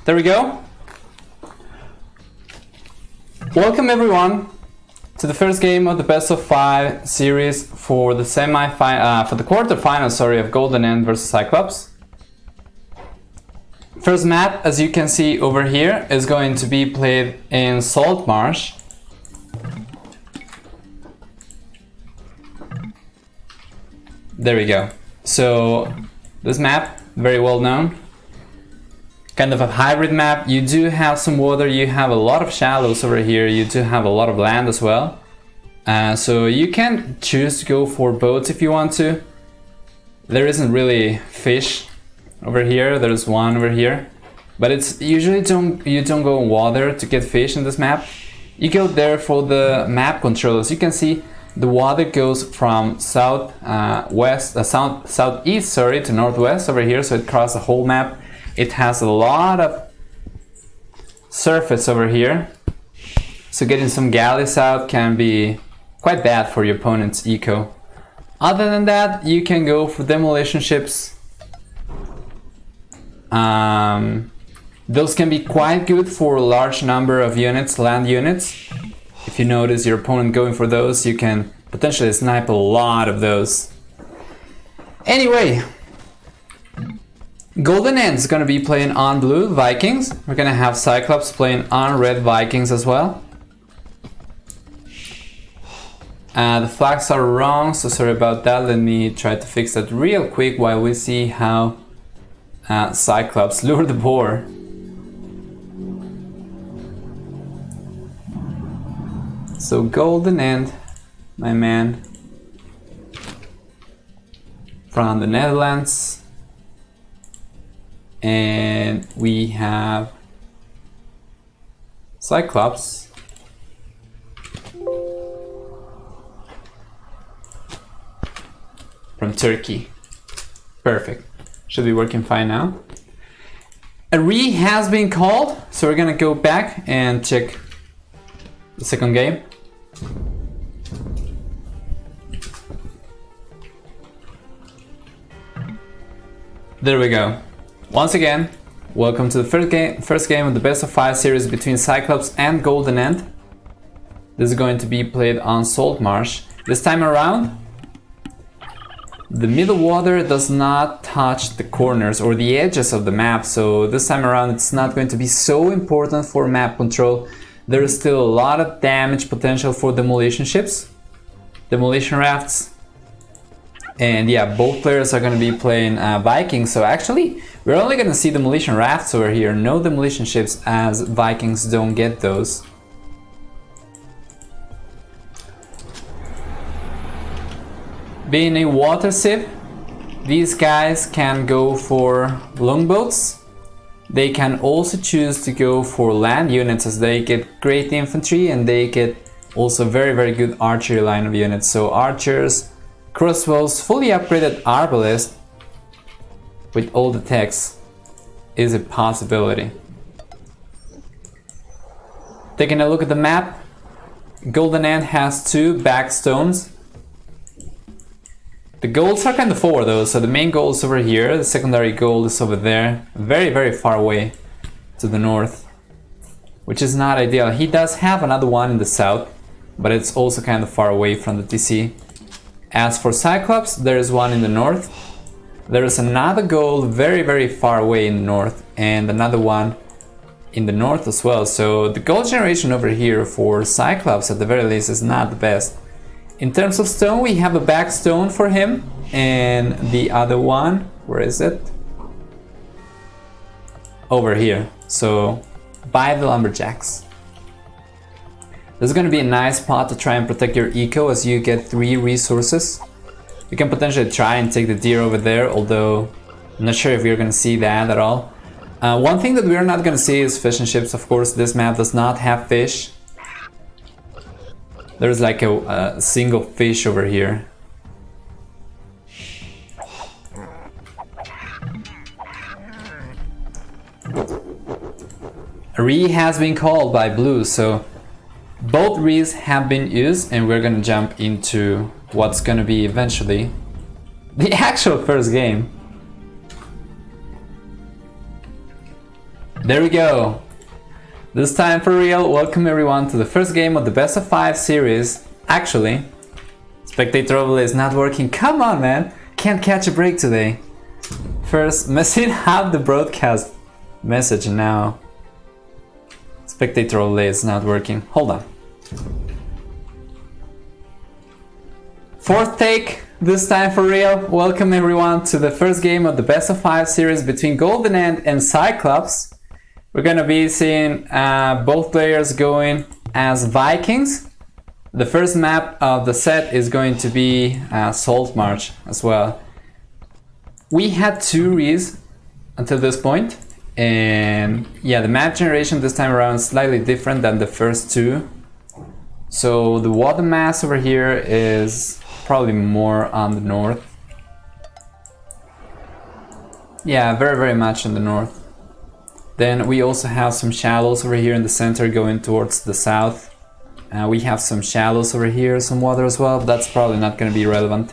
There we go. Welcome everyone to the first game of the best of 5 series for the for the quarterfinal, of GoldenEnd versus Cyclops. First map, as you can see over here, is going to be played in Salt Marsh. There we go. So this map, very well known. Kind of a hybrid map. You do have some water, you have a lot of shallows over here, you do have a lot of land as well. So you can choose to go for boats if you want to. There isn't really fish over here, there's one over here. But it's usually you don't go in water to get fish in this map. You go there for the map control. As you can see, the water goes from southeast to northwest over here, so it crosses the whole map. It has a lot of surface over here, so getting some galleys out can be quite bad for your opponent's eco. Other than that, you can go for demolition ships. Those can be quite good for a large number of units, land units. If you notice your opponent going for those, you can potentially snipe a lot of those. Anyway, GoldenEnd is going to be playing on blue Vikings. We're going to have Cyclops playing on red Vikings as well. The flags are wrong, so sorry about that. Let me try to fix that real quick while we see how Cyclops lure the boar. So GoldenEnd, my man, from the Netherlands. And we have Cyclops from Turkey. Perfect. Should be working fine now. A re has been called, so we're gonna go back and check the second game. There we go. Once again, welcome to the first game of the best of 5 series between Cyclops and GoldenEnd. This is going to be played on Salt Marsh. This time around, the middle water does not touch the corners or the edges of the map, so this time around it's not going to be so important for map control. There is still a lot of damage potential for demolition ships, demolition rafts. And yeah, both players are going to be playing Vikings, so actually we're only going to see demolition rafts over here, no demolition ships, as Vikings don't get those. Being a water sieve, these guys can go for longboats. They can also choose to go for land units, as they get great infantry and they get also very good archery line of units. So archers, crossbows, fully upgraded arbalist with all the techs is a possibility. Taking a look at the map, GoldenEnd has 2 backstones. The goals are kind of forward though, so the main goal is over here, the secondary goal is over there, very far away to the north, which is not ideal. He does have another one in the south, but it's also kind of far away from the TC. As for Cyclops, there is one in the north. There is another goal very far away in the north, and another one in the north as well. So the goal generation over here for Cyclops at the very least is not the best. In terms of stone, we have a back stone for him, and the other one, where is it? Over here. So by the lumberjacks. This is going to be a nice spot to try and protect your eco, as you get 3 resources. You can potentially try and take the deer over there, although I'm not sure if you're going to see that at all. One thing that we're not going to see is fishing ships. Of course, this map does not have fish. There's like a single fish over here. A re has been called by blue, so both re's have been used, and we're gonna jump into what's gonna be eventually the actual first game. There we go. This time for real, welcome everyone to the first game of the best of 5 series. Actually, spectator overlay is not working. Come on, man. Can't catch a break today. First, messing up the broadcast message now. Spectator overlay is not working. Hold on. Fourth take, this time for real. Welcome everyone to the first game of the best of 5 series between GoldenEnd and Cyclops. We're gonna be seeing both players going as Vikings. The first map of the set is going to be Salt March as well. We had 2 Rees until this point, and yeah, the map generation this time around is slightly different than the first 2. So the water mass over here is probably more on the north. Yeah, very much in the north. Then we also have some shallows over here in the center going towards the south. We have some shallows over here, some water as well, but that's probably not going to be relevant.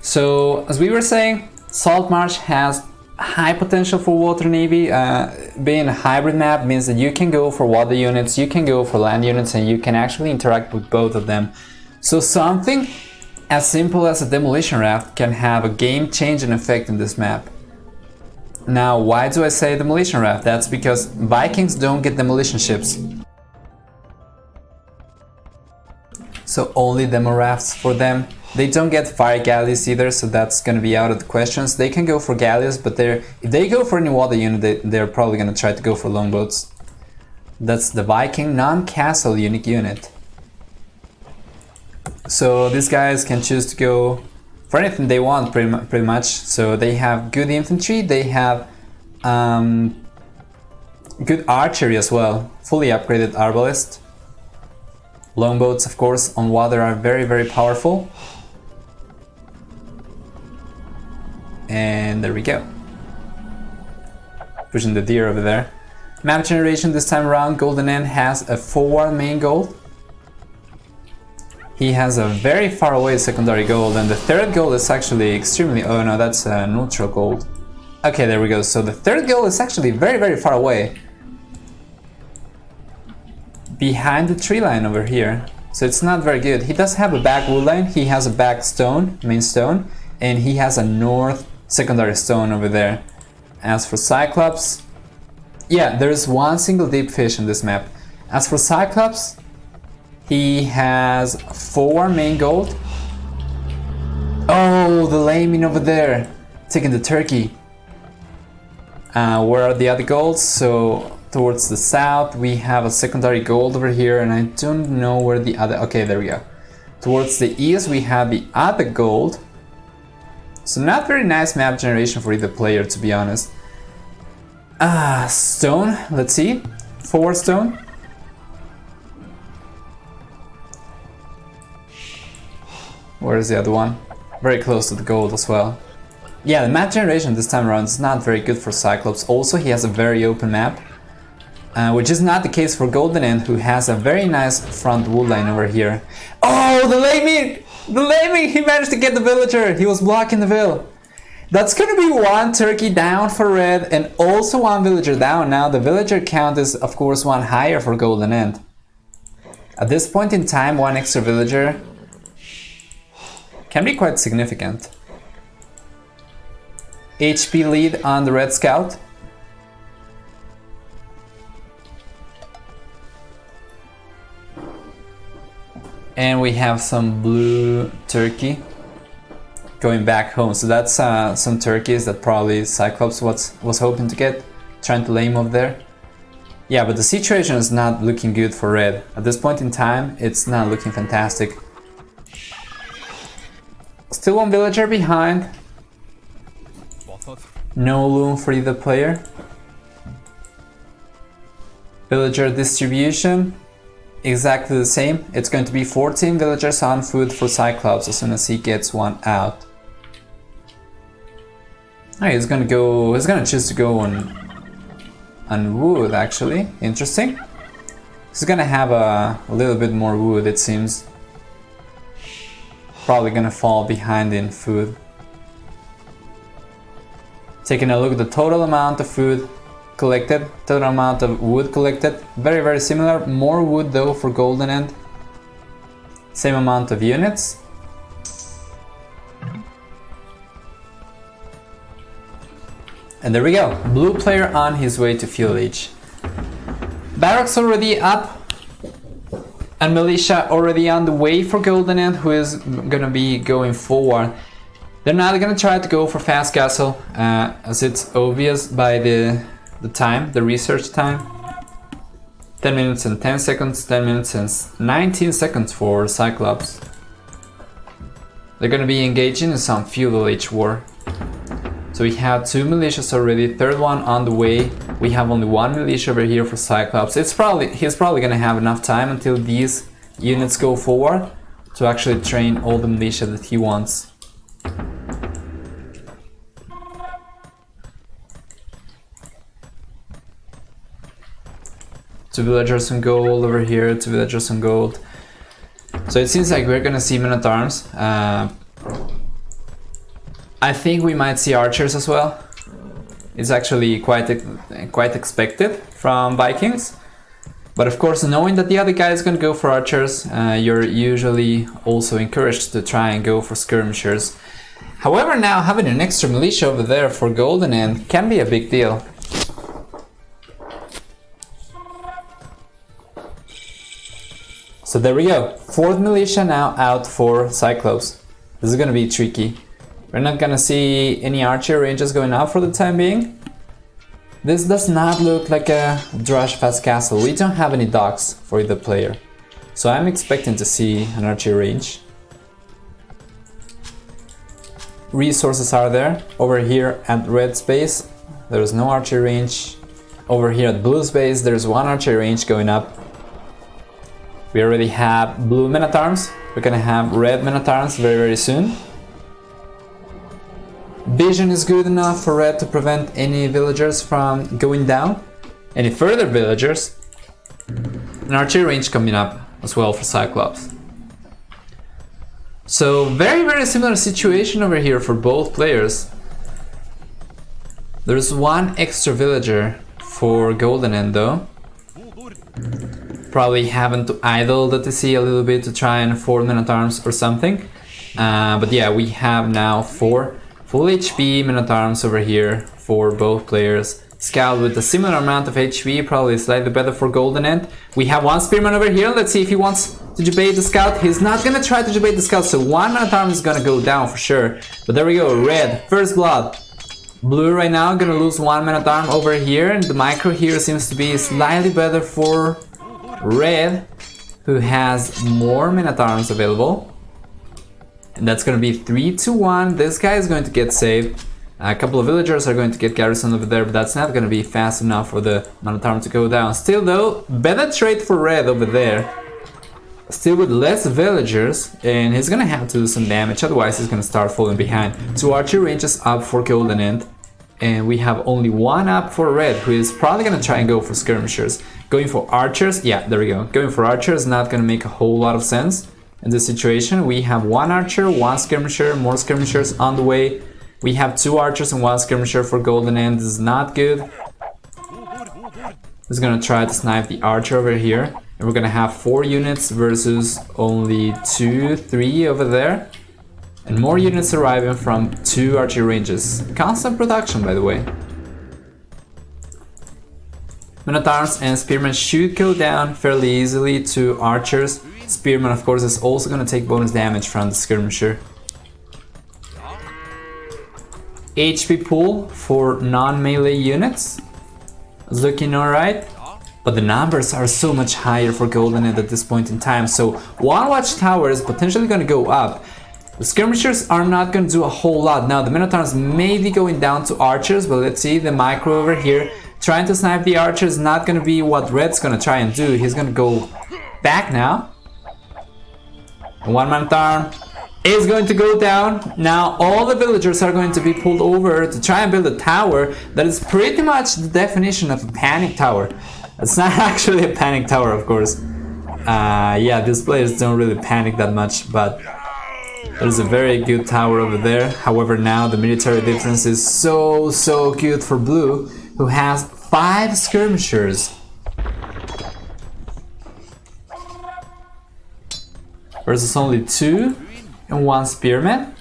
So, as we were saying, Salt Marsh has high potential for water navy. Being a hybrid map means that you can go for water units, you can go for land units, and you can actually interact with both of them. So something as simple as a demolition raft can have a game-changing effect in this map. Now, why do I say demolition raft? That's because Vikings don't get demolition ships. So only demo rafts for them. They don't get fire galleys either, so that's gonna be out of the questions. They can go for galleys, but if they go for any water unit, they're probably gonna try to go for longboats. That's the Viking non-castle unique unit. So these guys can choose to go for anything they want, pretty much. So they have good infantry, they have good archery as well, fully upgraded arbalest. Longboats, of course, on water are very powerful. And there we go. Pushing the deer over there. Map generation this time around, GoldenEnd has a forward main gold. He has a very far away secondary gold, and the third gold is actually extremely... Oh no, that's a neutral gold. Okay, there we go. So the third gold is actually very far away. Behind the tree line over here. So it's not very good. He does have a back wood line, he has a back stone, main stone, and he has a north secondary stone over there. As for Cyclops... Yeah, there's one single deep fish in this map. As for Cyclops... He has 4 main gold. Oh, the layman over there, taking the turkey. Where are the other golds? So towards the south we have a secondary gold over here, and I don't know where the other... Okay, there we go. Towards the east we have the other gold. So not very nice map generation for either player, to be honest. Stone, let's see. 4 stone. Where's the other one? Very close to the gold as well. Yeah, the map generation this time around is not very good for Cyclops. Also, he has a very open map, which is not the case for GoldenEnd, who has a very nice front wood line over here. Oh, the layman! The layman! He managed to get the villager! He was blocking the vill. That's gonna be 1 turkey down for red, and also 1 villager down. Now, the villager count is, of course, 1 higher for GoldenEnd. At this point in time, 1 extra villager can be quite significant. HP lead on the Red Scout. And we have some blue turkey going back home. So that's some turkeys that probably Cyclops was hoping to get, trying to lay him over there. Yeah, but the situation is not looking good for red. At this point in time, it's not looking fantastic. Still 1 villager behind. No loom for either player. Villager distribution, exactly the same. It's going to be 14 villagers on food for Cyclops as soon as he gets 1 out. Oh, he's gonna choose to go on wood, actually. Interesting. He's gonna have a little bit more wood, it seems. Probably gonna fall behind in food. Taking a look at the total amount of food, collected, total amount of wood collected, very very similar, more wood though for GoldenEnd, same amount of units. And there we go, blue player on his way to Fuel Age. Barracks already up, and Militia already on the way for GoldenEnd, who is gonna be going forward. They're not gonna try to go for fast castle, as it's obvious by the time, the research time. 10 minutes and 10 seconds, 10 minutes and 19 seconds for Cyclops. They're gonna be engaging in some Fuel Age war. So we have 2 militias already, third one on the way. We have only 1 militia over here for Cyclops. He's probably gonna have enough time until these units go forward to actually train all the militia that he wants. Two villagers on gold over here, 2 villagers on gold. So it seems like we're gonna see men at arms. I think we might see archers as well. It's actually quite expected from Vikings. But of course, knowing that the other guy is gonna go for archers, you're usually also encouraged to try and go for skirmishers. However, now having an extra militia over there for GoldenEnd can be a big deal. So there we go, 4th militia now out for Cyclops. This is gonna be tricky. We're not gonna see any archer ranges going out for the time being. This does not look like a Drush fast castle. We don't have any docks for either player. So I'm expecting to see an archer range. Resources are there. Over here at red space, there's no archer range. Over here at blue space, there's 1 archer range going up. We already have blue men at arms. We're gonna have red men at arms very very soon. Vision is good enough for red to prevent any villagers from going down. Any further villagers. An archer range coming up as well for Cyclops. So very very similar situation over here for both players. There's 1 extra villager for GoldenEnd though. Probably having to idle the TC a little bit to try and afford men at arms or something. But yeah, we have now 4 full HP men at arms over here for both players. Scout with a similar amount of HP, probably slightly better for GoldenEnd. We have 1 spearman over here. Let's see if he wants to debate the scout. He's not gonna try to debate the scout, so 1 man at arms is gonna go down for sure. But there we go, red, first blood. Blue right now gonna lose 1 man at arm over here, and the micro here seems to be slightly better for red, who has more men at arms available. And that's gonna be 3 to 1. This guy is going to get saved. A couple of villagers are going to get garrisoned over there, but that's not gonna be fast enough for the man at arms to go down. Still though, better trade for red over there. Still with less villagers, and he's gonna have to do some damage, otherwise he's gonna start falling behind. 2 archer ranges up for GoldenEnd, and we have only 1 up for red, who is probably gonna try and go for skirmishers. Going for archers, yeah, there we go. Going for archers not gonna make a whole lot of sense in this situation. We have 1 archer, 1 skirmisher, more skirmishers on the way. We have 2 archers and 1 skirmisher for GoldenEnd. This is not good. He's gonna try to snipe the archer over here. And we're gonna have 4 units versus only 2, 3 over there. And more units arriving from 2 archer ranges. Constant production, by the way. Men at arms and spearmen should go down fairly easily to archers. Spearman, of course, is also going to take bonus damage from the skirmisher. HP pool for non-melee units is looking alright, but the numbers are so much higher for GoldenEnd at this point in time. So 1 watchtower is potentially going to go up. The skirmishers are not going to do a whole lot. Now the men at arms may be going down to archers, but let's see the micro over here. Trying to snipe the archer is not going to be what red's going to try and do. He's going to go back now. And 1 man at arm is going to go down. Now all the villagers are going to be pulled over to try and build a tower that is pretty much the definition of a panic tower. It's not actually a panic tower, of course. Yeah, these players don't really panic that much, but there's a very good tower over there. However, now the military difference is so good for blue, who has 5 skirmishers. Versus only 2 and 1 spearman.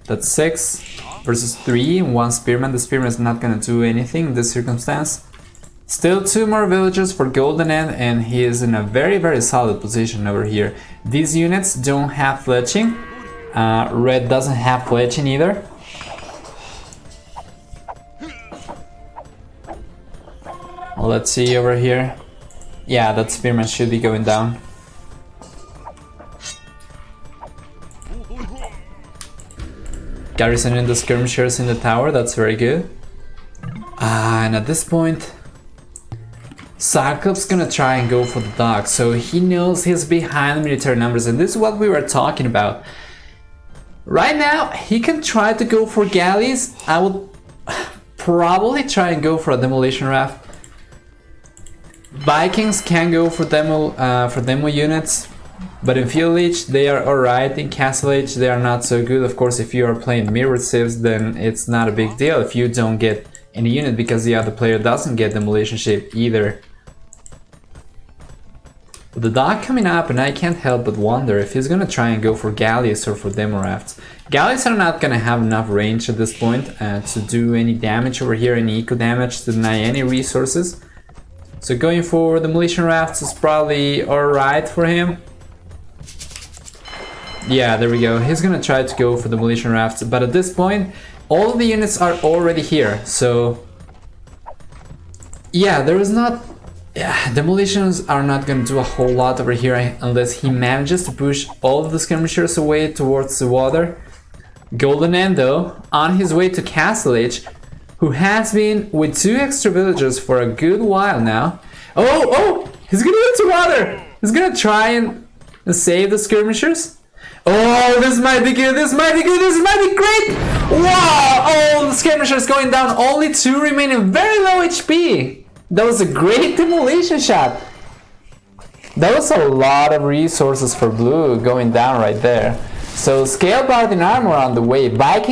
That's 6 versus 3 and 1 spearman. The spearman is not gonna do anything in this circumstance. Still 2 more villagers for GoldenEnd, and he is in a very solid position over here. These units don't have fletching. Red doesn't have fletching either. Well, let's see over here. Yeah, that spearman should be going down. Garrisoning the skirmishers in the tower, that's very good. And at this point, Cyclops gonna try and go for the dog, so he knows he's behind military numbers, and this is what we were talking about. Right now, he can try to go for galleys. I would probably try and go for a demolition raft. Vikings can go for demo units, but in Field Age they are alright. In Castle Age they are not so good. Of course, if you are playing mirrored civs, then it's not a big deal if you don't get any unit, because the other player doesn't get demolition ship either. But the dog coming up, and I can't help but wonder if he's gonna try and go for galleys or for demo rafts. Galleys are not gonna have enough range at this point to do any damage over here, any eco damage, to deny any resources. So going for demolition rafts is probably alright for him. Yeah, there we go. He's gonna try to go for demolition rafts, but at this point, all of the units are already here. So yeah, there is not... Yeah, demolitions are not gonna do a whole lot over here unless he manages to push all of the skirmishers away towards the water. GoldenEnd, though, on his way to Castle Age, who has been with 2 extra villagers for a good while now. Oh! He's gonna go to water! He's gonna try and save the skirmishers. Oh, this might be good, this might be good, this might be great! Wow! Oh, the skirmishers going down, only 2 remaining, very low HP! That was a great demolition shot! That was a lot of resources for blue going down right there. So, Scale Guardian Armor on the way. Viking